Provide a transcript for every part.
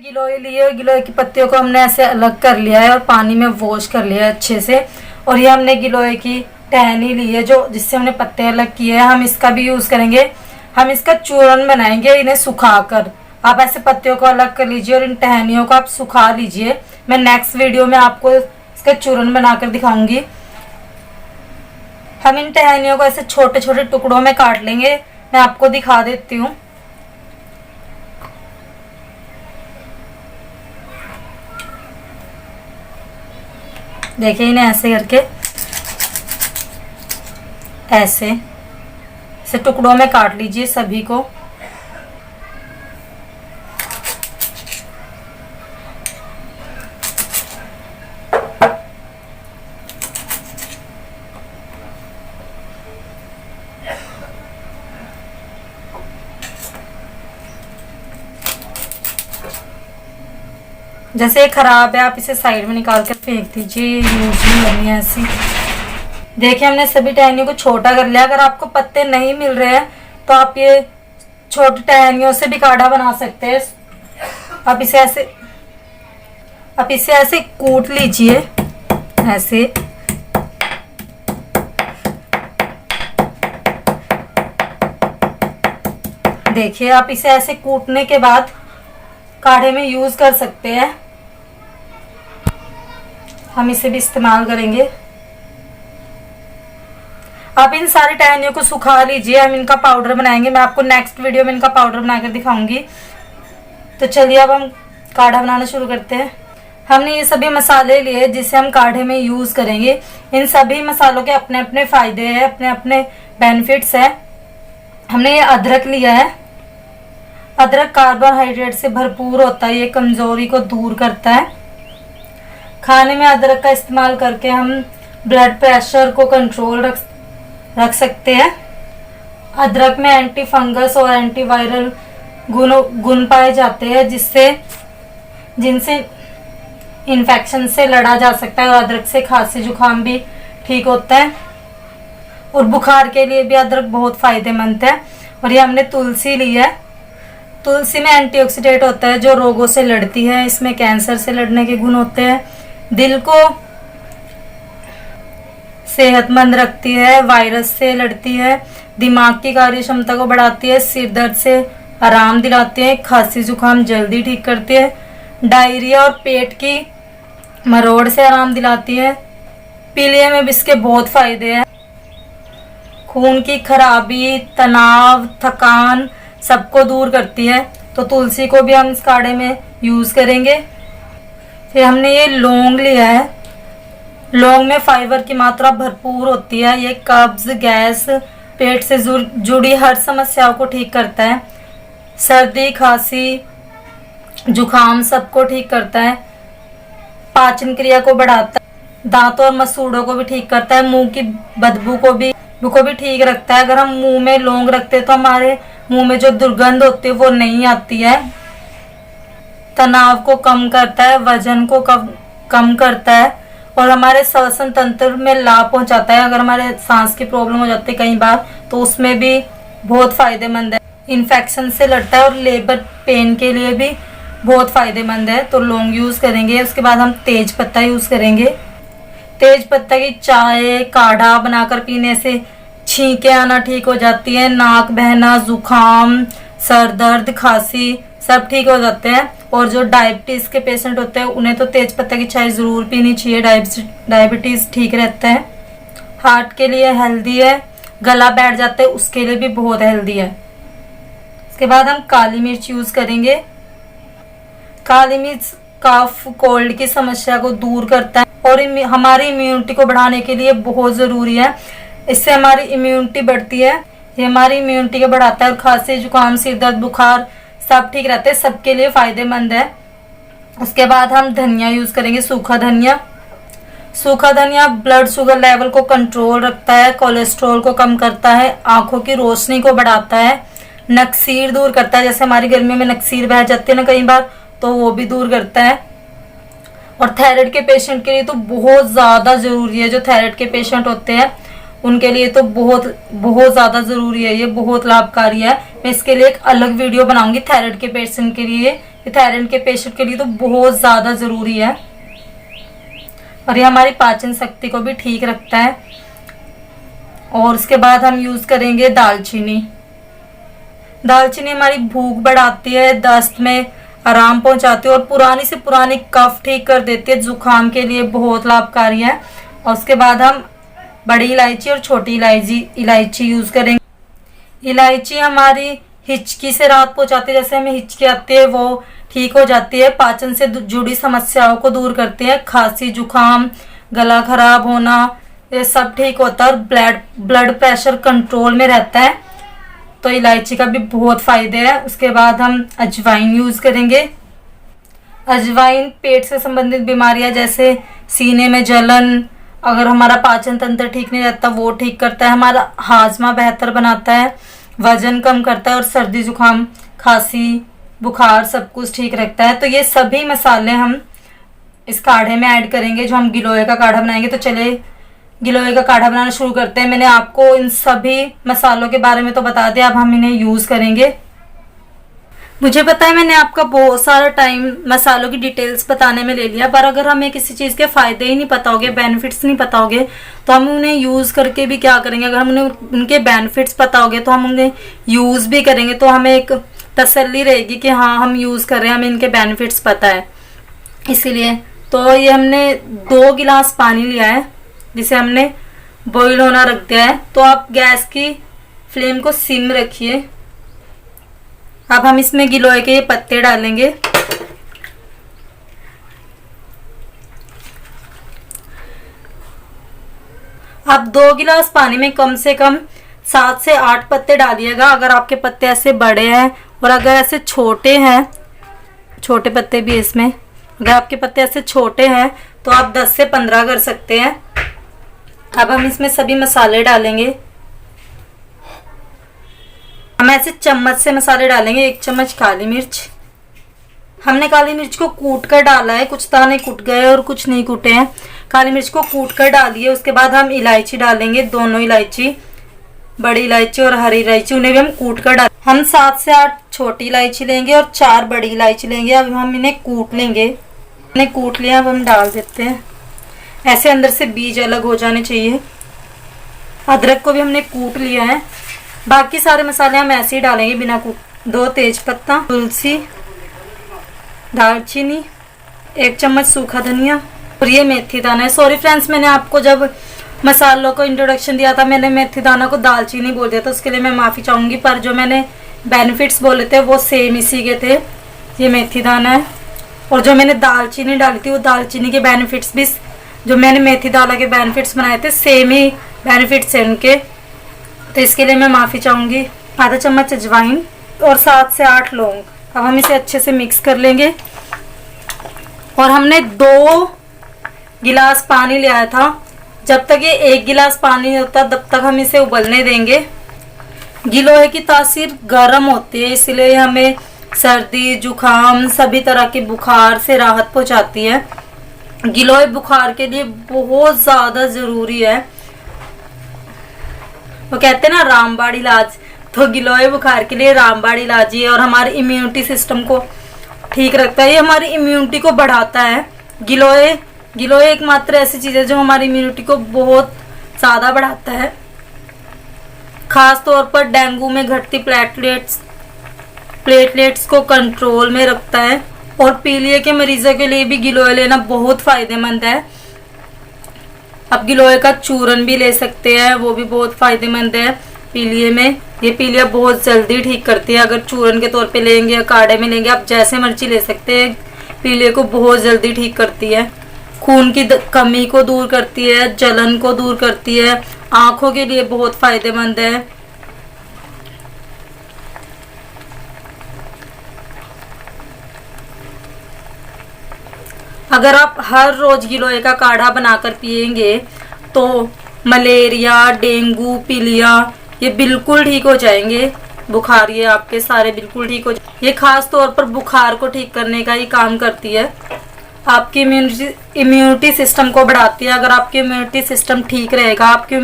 गिलोय लिए और गिलोय की पत्तियों को हमने ऐसे अलग कर लिया है और पानी में वॉश कर लिया है अच्छे से। और ये हमने गिलोय की टहनी ली है जो जिससे हमने पत्ते अलग किए हैं, हम इसका भी यूज करेंगे। हम इसका चूरन बनाएंगे इन्हें सुखाकर। आप ऐसे पत्तियों को अलग कर लीजिए और इन टहनियों को आप सुखा लीजिए। मैं नेक्स्ट वीडियो में आपको इसका चूरन बनाकर दिखाऊंगी। हम इन टहनियों को ऐसे छोटे छोटे टुकड़ों में काट लेंगे। मैं आपको दिखा देती हूँ। देखिए इन्हें ऐसे करके ऐसे टुकड़ों में काट लीजिए सभी को। जैसे ये खराब है आप इसे साइड में निकाल कर फेंक दीजिए, यूज नहीं करनी है ऐसी। देखिए हमने सभी टहनियों को छोटा कर लिया। अगर आपको पत्ते नहीं मिल रहे हैं तो आप ये छोटी टहनियों से भी काढ़ा बना सकते हैं। आप इसे ऐसे कूट लीजिए ऐसे। देखिए आप इसे ऐसे कूटने के बाद काढ़े में यूज कर सकते हैं। हम इसे भी इस्तेमाल करेंगे। आप इन सारी टहनियों को सुखा लीजिए, हम इनका पाउडर बनाएंगे। मैं आपको नेक्स्ट वीडियो में इनका पाउडर बनाकर दिखाऊंगी। तो चलिए अब हम काढ़ा बनाना शुरू करते हैं। हमने ये सभी मसाले लिए जिसे हम काढ़े में यूज करेंगे। इन सभी मसालों के अपने अपने फायदे हैं, अपने अपने बेनिफिट्स है। हमने ये अदरक लिया है। अदरक कार्बोहाइड्रेट से भरपूर होता है, ये कमजोरी को दूर करता है। खाने में अदरक का इस्तेमाल करके हम ब्लड प्रेशर को कंट्रोल रख सकते हैं। अदरक में एंटी फंगस और एंटीवायरल गुण पाए जाते हैं जिनसे इन्फेक्शन से लड़ा जा सकता है। और अदरक से खांसी जुकाम भी ठीक होता है। और बुखार के लिए भी अदरक बहुत फायदेमंद है। और ये हमने तुलसी ली है। तुलसी में एंटीऑक्सीडेंट होता है जो रोगों से लड़ती है। इसमें कैंसर से लड़ने के गुण होते हैं। दिल को सेहतमंद रखती है, वायरस से लड़ती है, दिमाग की कार्य क्षमता को बढ़ाती है, सिर दर्द से आराम दिलाती है, खांसी जुकाम जल्दी ठीक करती है, डायरिया और पेट की मरोड़ से आराम दिलाती है। पीलिया में भी इसके बहुत फायदे हैं। खून की खराबी, तनाव, थकान सबको दूर करती है। तो तुलसी को भी हम इस काढ़े में यूज करेंगे। फिर हमने ये लौंग लिया है। लौंग में फाइबर की मात्रा भरपूर होती है। ये कब्ज, गैस, पेट से जुड़ी हर समस्याओं को ठीक करता है। सर्दी, खांसी, जुकाम सबको ठीक करता है। पाचन क्रिया को बढ़ाता है। दांतों और मसूड़ों को भी ठीक करता है। मुंह की बदबू को भी ठीक रखता है। अगर हम मुंह में लौंग रखते हैं तो हमारे मुंह में जो दुर्गंध होती है वो नहीं आती है। तनाव को कम करता है, वजन को कम करता है और हमारे श्वसन तंत्र में लाभ पहुंचाता है। अगर हमारे सांस की प्रॉब्लम हो जाती है कई बार तो उसमें भी बहुत फायदेमंद है। इन्फेक्शन से लड़ता है और लेबर पेन के लिए भी बहुत फायदेमंद है। तो लौंग यूज करेंगे। उसके बाद हम तेज पत्ता यूज करेंगे। तेज पत्ता की चाय, काढ़ा बनाकर पीने से छींके आना ठीक हो जाती है। नाक बहना, जुकाम, सर दर्द, खांसी सब ठीक हो जाते हैं। और जो डायबिटीज के पेशेंट होते हैं उन्हें तो तेज पत्ता की चाय जरूर पीनी चाहिए। डायबिटीज ठीक रहता है। हार्ट के लिए हेल्दी है। गला बैठ जाता है उसके लिए भी बहुत हेल्दी है। इसके बाद हम काली मिर्च यूज करेंगे। काली मिर्च कफ, कोल्ड की समस्या को दूर करता है और हमारी इम्यूनिटी को बढ़ाने के लिए बहुत जरूरी है। इससे हमारी इम्यूनिटी बढ़ती है। ये हमारी इम्यूनिटी को बढ़ाता है और खांसी, जुकाम, सिर दर्द, बुखार सब ठीक रहते हैं। सबके लिए फायदेमंद है। उसके बाद हम धनिया यूज करेंगे, सूखा धनिया। सूखा धनिया ब्लड शुगर लेवल को कंट्रोल रखता है, कोलेस्ट्रॉल को कम करता है, आंखों की रोशनी को बढ़ाता है, नक्सीर दूर करता है। जैसे हमारी गर्मी में नक्सीर बह जाती है ना कई बार, तो वो भी दूर करता है। और थायराइड के पेशेंट के लिए तो बहुत ज्यादा जरूरी है। जो थायराइड के पेशेंट होते हैं उनके लिए तो बहुत बहुत ज्यादा जरूरी है। ये बहुत लाभकारी है। मैं इसके लिए एक अलग वीडियो बनाऊंगी थायराइड के पेशेंट के लिए ये थायराइड के पेशेंट के लिए तो बहुत ज़्यादा ज़रूरी है और ये हमारी पाचन शक्ति को भी ठीक रखता है। और उसके बाद हम यूज़ करेंगे दालचीनी। दालचीनी हमारी भूख बढ़ाती है, दस्त में आराम पहुंचाती है और पुरानी से पुरानी कफ ठीक कर देती है। जुकाम के लिए बहुत लाभकारी है। और उसके बाद हम बड़ी इलायची और छोटी इलायची यूज़ करेंगे। इलायची हमारी हिचकी से राहत पहुंचाती है, जैसे हमें हिचकी आती है वो ठीक हो जाती है। पाचन से जुड़ी समस्याओं को दूर करती है। खांसी, जुकाम, गला खराब होना, ये सब ठीक होता है और ब्लड प्रेशर कंट्रोल में रहता है। तो इलायची का भी बहुत फायदे है। उसके बाद हम अजवाइन यूज़ करेंगे। अजवाइन पेट से संबंधित बीमारियां जैसे सीने में जलन, अगर हमारा पाचन तंत्र ठीक नहीं रहता वो ठीक करता है। हमारा हाजमा बेहतर बनाता है, वजन कम करता है और सर्दी जुकाम, खांसी, बुखार सब कुछ ठीक रखता है। तो ये सभी मसाले हम इस काढ़े में ऐड करेंगे जो हम गिलोय का काढ़ा बनाएंगे। तो चले गिलोय का काढ़ा बनाना शुरू करते हैं। मैंने आपको इन सभी मसालों के बारे में तो बता दिया, अब हम इन्हें यूज़ करेंगे। मुझे पता है मैंने आपका बहुत सारा टाइम मसालों की डिटेल्स बताने में ले लिया, पर अगर हमें किसी चीज़ के फ़ायदे ही नहीं पता होगे, बेनिफिट्स नहीं पता होगे, तो हम उन्हें यूज़ करके भी क्या करेंगे। अगर हम उन्हें उनके बेनिफिट्स पता होगे तो हम उन्हें यूज़ भी करेंगे, तो हमें एक तसल्ली रहेगी कि हाँ हम यूज़ कर रहे हैं, हमें इनके बेनिफिट्स पता है। इसीलिए तो ये हमने 2 गिलास पानी लिया है जिसे हमने बॉईल होना रख दिया है। तो आप गैस की फ्लेम को सिम रखिए। अब हम इसमें गिलोय के ये पत्ते डालेंगे। आप 2 गिलास पानी में कम से कम 7 से 8 पत्ते डालिएगा। अगर आपके पत्ते ऐसे बड़े हैं और अगर ऐसे छोटे हैं, छोटे पत्ते भी इसमें, अगर आपके पत्ते ऐसे छोटे हैं तो आप 10 से 15 कर सकते हैं। अब हम इसमें सभी मसाले डालेंगे। हम ऐसे चम्मच से मसाले डालेंगे। 1 चम्मच काली मिर्च, हमने काली मिर्च को कूट कर डाला है, कुछ दाने कूट गए और कुछ नहीं कूटे हैं। काली मिर्च को कूट कर डालिए। उसके बाद हम इलायची डालेंगे, दोनों इलायची, बड़ी इलायची और हरी इलायची, उन्हें भी हम कूट कर डाल। हम 7 से 8 छोटी इलायची लेंगे और 4 बड़ी इलायची लेंगे। अब हम इन्हें कूट लेंगे। इन्हें कूट लिया, अब हम डाल देते हैं। ऐसे अंदर से बीज अलग हो जाने चाहिए। अदरक को भी हमने कूट लिया है। बाकी सारे मसाले हम ऐसे ही डालेंगे बिना कूट। 2 तेज पत्ता, तुलसी, दालचीनी, 1 चम्मच सूखा धनिया और ये मेथी दाना है। सॉरी फ्रेंड्स, मैंने आपको जब मसालों को इंट्रोडक्शन दिया था मैंने मेथी दाना को दालचीनी बोल दिया था, उसके लिए मैं माफ़ी चाहूँगी। पर जो मैंने बेनिफिट्स बोले थे वो सेम इसी के थे। ये मेथी दाना है और जो मैंने दालचीनी डाली थी वो दालचीनी के बेनिफिट्स भी, जो मैंने मेथी दाना के बेनिफिट्स बनाए थे, सेम ही बेनिफिट्स हैं उनके। तो इसके लिए मैं माफ़ी चाहूँगी। आधा चम्मच अजवाइन और 7 से 8 लौंग। अब हम इसे अच्छे से मिक्स कर लेंगे। और हमने 2 गिलास पानी लिया था। जब तक ये 1 गिलास पानी नहीं होता तब तक हम इसे उबलने देंगे। गिलोय की तासीर गर्म होती है, इसलिए हमें सर्दी, जुकाम, सभी तरह के बुखार से राहत पहुंचाती है। गिलोय बुखार के लिए बहुत ज़्यादा ज़रूरी है। वो कहते हैं ना रामबाण इलाज, तो गिलोय बुखार के लिए रामबाण इलाज ही है और हमारे इम्यूनिटी सिस्टम को ठीक रखता है। ये हमारी इम्यूनिटी को बढ़ाता है। गिलोय एकमात्र ऐसी चीज़ है जो हमारी इम्यूनिटी को बहुत ज़्यादा बढ़ाता है। खास तौर पर डेंगू में घटती प्लेटलेट्स को कंट्रोल में रखता है। और पीलिया के मरीजों के लिए भी गिलोय लेना बहुत फायदेमंद है। अब गिलोय का चूरन भी ले सकते हैं, वो भी बहुत फायदेमंद है पीलिया में। ये पीलिया बहुत जल्दी ठीक करती है। अगर चूरन के तौर पे लेंगे या काढ़े में लेंगे, आप जैसे मर्जी ले सकते हैं। पीलिया को बहुत जल्दी ठीक करती है। खून की कमी को दूर करती है, जलन को दूर करती है। आँखों के लिए बहुत फायदेमंद है। अगर आप हर रोज गिलोय का काढ़ा बनाकर पिएंगे तो मलेरिया, डेंगू, पीलिया ये बिल्कुल ठीक हो जाएंगे। बुखार ये आपके सारे बिल्कुल ठीक हो जाएंगे। ये खास तौर पर बुखार को ठीक करने का ही काम करती है। आपकी इम्यूनिटी सिस्टम को बढ़ाती है। अगर आपकी इम्यूनिटी सिस्टम ठीक रहेगा, आपकी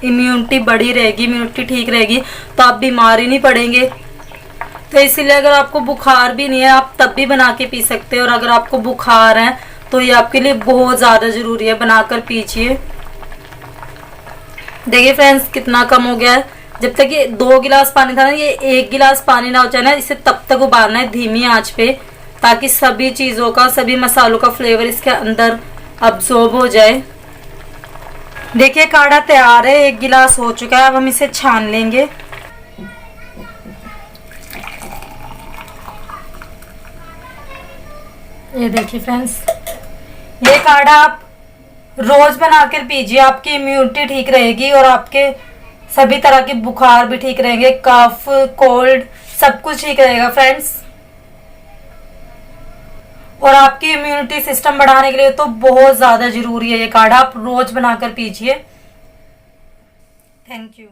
इम्यूनिटी बढ़ी रहेगी, इम्यूनिटी ठीक रहेगी, तो आप बीमार ही नहीं पड़ेंगे। तो इसीलिए अगर आपको बुखार भी नहीं है आप तब भी बना के पी सकते हैं, और अगर आपको बुखार है तो ये आपके लिए बहुत ज़्यादा ज़रूरी है, बनाकर पीजिए। देखिए फ्रेंड्स कितना कम हो गया है। जब तक ये 2 गिलास पानी था ना, ये 1 गिलास पानी ना हो जाए ना, इसे तब तक उबालना है धीमी आंच पे, ताकि सभी चीज़ों का, सभी मसालों का फ्लेवर इसके अंदर अब्सॉर्ब हो जाए। देखिए काढ़ा तैयार है, 1 गिलास हो चुका है। अब हम इसे छान लेंगे। ये देखिए फ्रेंड्स, ये काढ़ा आप रोज बनाकर पीजिए, आपकी इम्यूनिटी ठीक रहेगी और आपके सभी तरह के बुखार भी ठीक रहेंगे, कफ, कोल्ड, सब कुछ ठीक रहेगा फ्रेंड्स। और आपकी इम्यूनिटी सिस्टम बढ़ाने के लिए तो बहुत ज्यादा जरूरी है ये काढ़ा, आप रोज बनाकर पीजिए। Thank you.